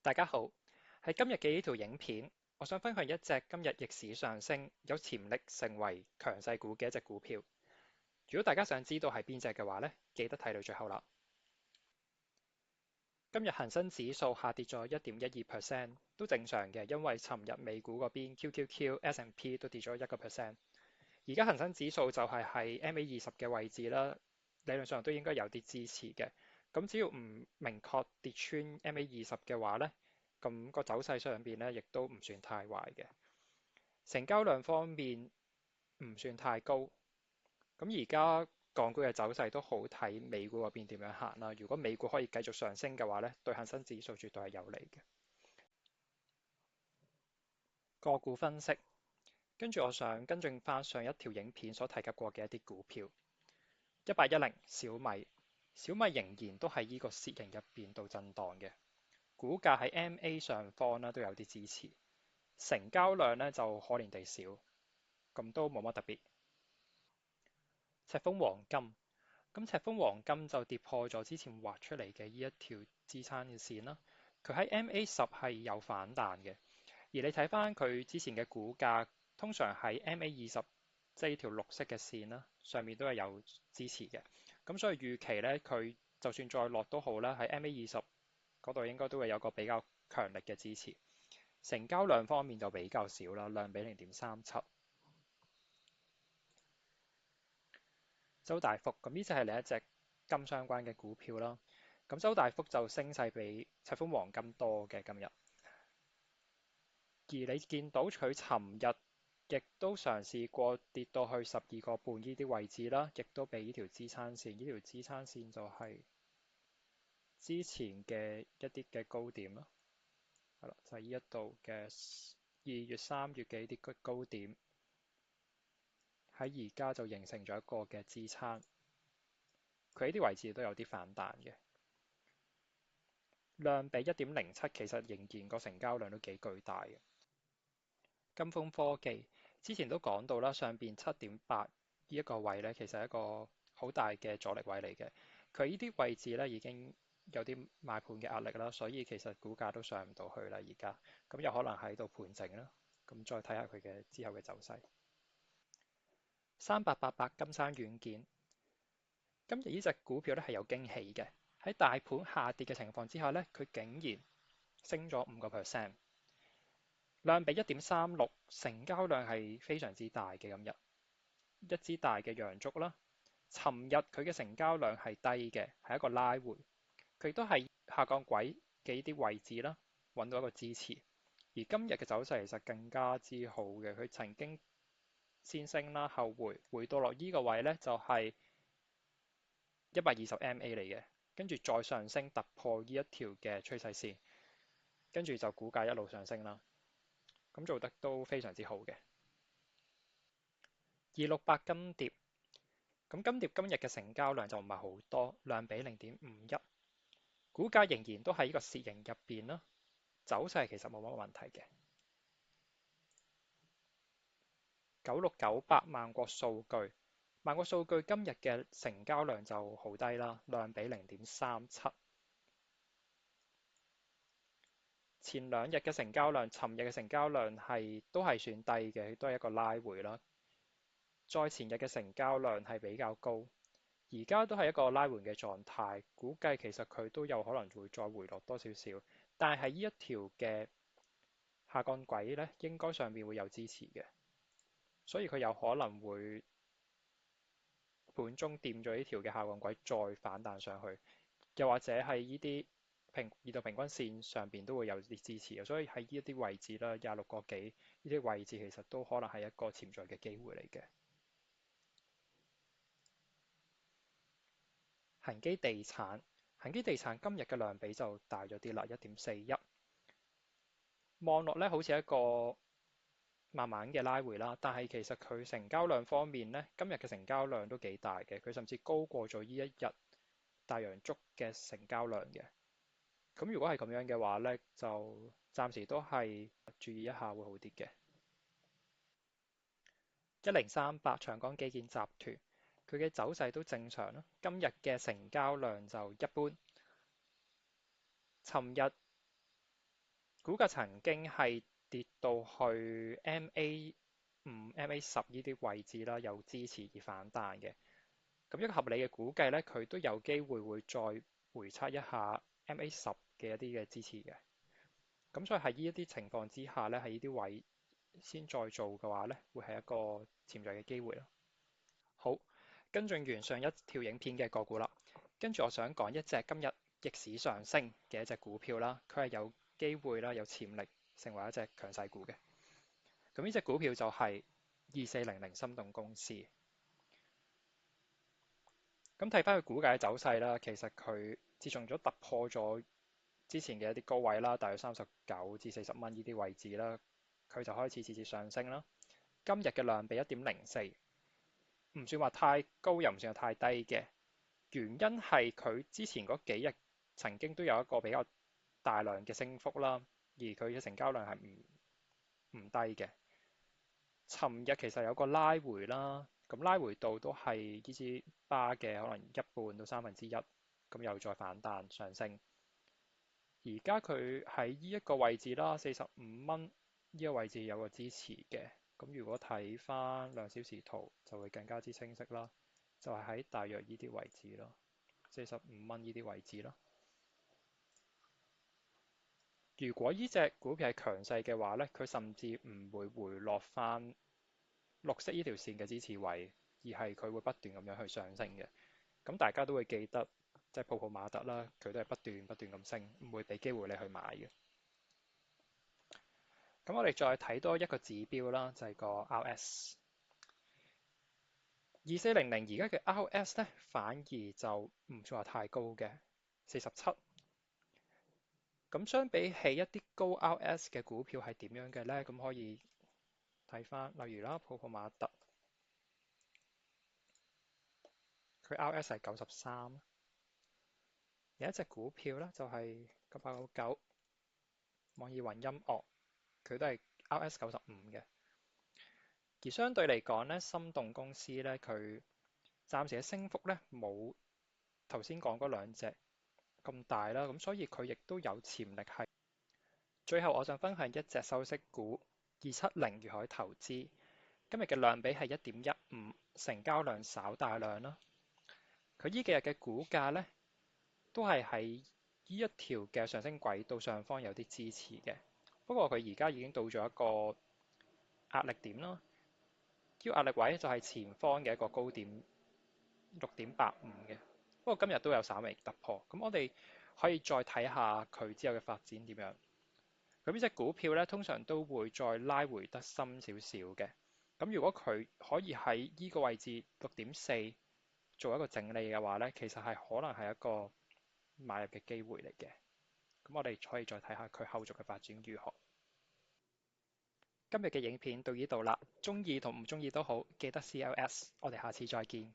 大家好，喺今日嘅呢條影片，我想分享一隻今日逆市上升、有潛力成為強勢股嘅一隻股票。如果大家想知道係邊隻嘅話呢，記得睇到最後啦。今日恒生指數下跌咗1.12%，都正常嘅，因為尋日美股嗰邊 QQQ、S&P 都跌咗1%。而家恒生指數就係喺 MA20嘅位置啦，理論上都應該有啲支持嘅。咁只要唔明確跌穿 MA20嘅話呢，咁個走勢上邊呢亦都唔算太壞嘅。成交量方面唔算太高。咁而家港股嘅走勢都好睇美股嗰邊點樣行啦。如果美股可以繼續上升嘅話呢，對恒生指數絕對係有利嘅。個股分析，跟住我想跟進翻上一條影片所提及過嘅一啲股票。1810小米，小米仍然都喺呢個楔形入邊度震盪嘅，股價喺 MA 上方啦都有啲支持，成交量呢就可憐地少，咁都冇乜特別。赤峰黃金，咁赤峰黃金就跌破咗之前畫出嚟嘅呢一條支撐嘅線啦，佢喺 MA10係有反彈嘅，而你睇翻佢之前嘅股價，通常喺 MA20，即係呢條綠色嘅線啦，上面都係有支持嘅。咁所以預期呢，佢就算再落都好啦，喺 MA20嗰度應該都會有個比較強力嘅支持。成交量方面就比較少啦，量比0.37。周大福，咁呢隻係另一隻金相關嘅股票啦。咁周大福就升勢比赤峰黃金多嘅今日，而你見到佢尋日亦都嘗試過跌到去12個半呢啲位置啦，亦都被呢條支撐線，呢條支撐線就係之前嘅一啲嘅高點啦，係啦，就係呢一度嘅2月、3月嘅呢啲高點，喺而家就形成咗一個嘅支撐，佢呢啲位置都有啲反彈嘅。量比1.07，其實仍然個成交量都幾巨大嘅。金風科技之前都講到啦，上邊7.8呢一個位呢，其實係一個好大嘅阻力位嚟嘅。佢呢啲位置呢已經有啲買盤嘅壓力啦，所以其實股價都上唔到去啦。而家咁有可能喺度盤整啦。咁再睇下佢嘅之後嘅走勢。3888金山軟件，今日呢隻股票呢係有驚喜嘅。喺大盤下跌嘅情況之下呢，佢竟然升咗5%，量比1.36，成交量係非常之大嘅。今日一支大嘅陽燭啦，尋日佢嘅成交量係低嘅，係一個拉回，佢亦都係下降軌嘅呢啲位置啦，揾到一個支持。而今日嘅走勢其實更加之好嘅，佢曾經先升啦，後回到落呢個位呢，就係120 MA 嚟嘅，跟住再上升突破呢一條嘅趨勢線，跟住就股價一路上升啦。咁做得都非常之好嘅。268金蝶，咁金蝶今日嘅成交量就唔係好多，量比0.51，股價仍然都喺呢個楔形入邊啦，走勢其實冇乜問題嘅。9698萬國數據，萬國數據今日嘅成交量就好低啦，量比0.37。前兩日嘅成交量，尋日嘅成交量都係算低嘅，都係一個拉回啦。再前日嘅成交量係比較高，而家都係一個拉回嘅狀態，估計其實佢都有可能會再回落多少少，但係呢一條嘅下降軌呢，應該上面會有支持嘅，所以佢有可能會盤中掂咗呢條嘅下降軌再反彈上去，又或者係呢啲移動平均線上邊都會有啲支持嘅，所以喺呢一啲位置啦，26個幾呢啲位置其實都可能係一個潛在嘅機會嚟嘅。恒基地產，恒基地產今日嘅量比就大咗啲啦，1.41。望落咧好似一個慢慢嘅拉回啦，但係其實佢成交量方面呢，今日嘅成交量都幾大嘅，佢甚至高過咗呢一日大陽燭嘅成交量嘅。咁如果係咁樣嘅話呢，就暫時都係注意一下會好啲嘅。1038長江基建集團，佢嘅走勢都正常啦，今日嘅成交量就一般。尋日股價曾經係跌到去 MA5、MA10呢啲位置啦，有支持而反彈嘅。咁一個合理嘅估計咧，佢都有機會會再回測一下 MA10嘅一啲嘅支持嘅。咁所以喺呢一啲情況之下咧，喺呢啲位先再做嘅話咧，會係一個潛在嘅機會咯。好，跟進完上一條影片嘅個股啦，跟住我想講一隻今日逆市上升嘅一隻股票啦，佢係有機會啦，有潛力成為一隻強勢股嘅。咁呢隻股票就係2400心動公司。咁睇翻佢股價嘅走勢啦，其實佢自從咗突破咗之前嘅一啲高位啦，大約39至40蚊呢啲位置啦，佢就開始節節上升啦。今日嘅量比1.04，唔算話太高，又唔算係太低嘅。原因係佢之前嗰幾日曾經都有一個比較大量嘅升幅啦，而佢嘅成交量係唔低嘅。尋日其實有個拉回啦，咁拉回度都係呢支巴嘅可能一半到三分之一，咁又再反彈上升。而家佢喺呢一個位置啦，45蚊呢個位置有個支持嘅。咁如果睇翻2小時圖就會更加之清晰啦，就係喺大約呢啲位置咯，45蚊呢啲位置咯。如果呢隻股票係強勢嘅話呢，佢甚至唔會回落翻綠色呢條線嘅支持位，而係佢會不斷咁樣去上升嘅。咁大家都會記得，即係泡泡瑪特啦，佢都係不斷咁升，唔會俾機會你去買嘅。咁我哋再睇多一個指標啦，就係個 RS。2400而家嘅 RS 咧，反而就唔算話太高嘅47。咁相比起一啲高 RS 嘅股票係點樣嘅呢？咁可以睇翻，例如啦，泡泡瑪特，佢 RS 係93。有一隻股票咧，就係9899網易雲音樂，佢都係 RS 95嘅。而相對嚟講咧，心動公司咧，佢暫時嘅升幅咧冇頭先講嗰兩隻咁大啦，咁所以佢亦都有潛力係。最後我想分享一隻收息股270粵海投資，今日嘅量比係1.15，成交量稍大量啦。佢呢幾日嘅股價咧都係喺呢一條嘅上升軌道上方有啲支持嘅，不過佢而家已經到咗一個壓力點啦。呢個壓力位就係前方嘅一個高點6.85嘅，不過今日都有稍微突破，咁我哋可以再睇下佢之後嘅發展點樣。咁呢隻股票咧，通常都會再拉回得深少少嘅。咁如果佢可以喺呢個位置6.4做一個整理嘅話咧，其實係可能係一個買入嘅機會嚟嘅。咁我哋可以再睇下佢後續嘅發展如何。今日嘅影片到呢度啦，鍾意同唔鍾意都好，記得 CLS，我哋下次再見。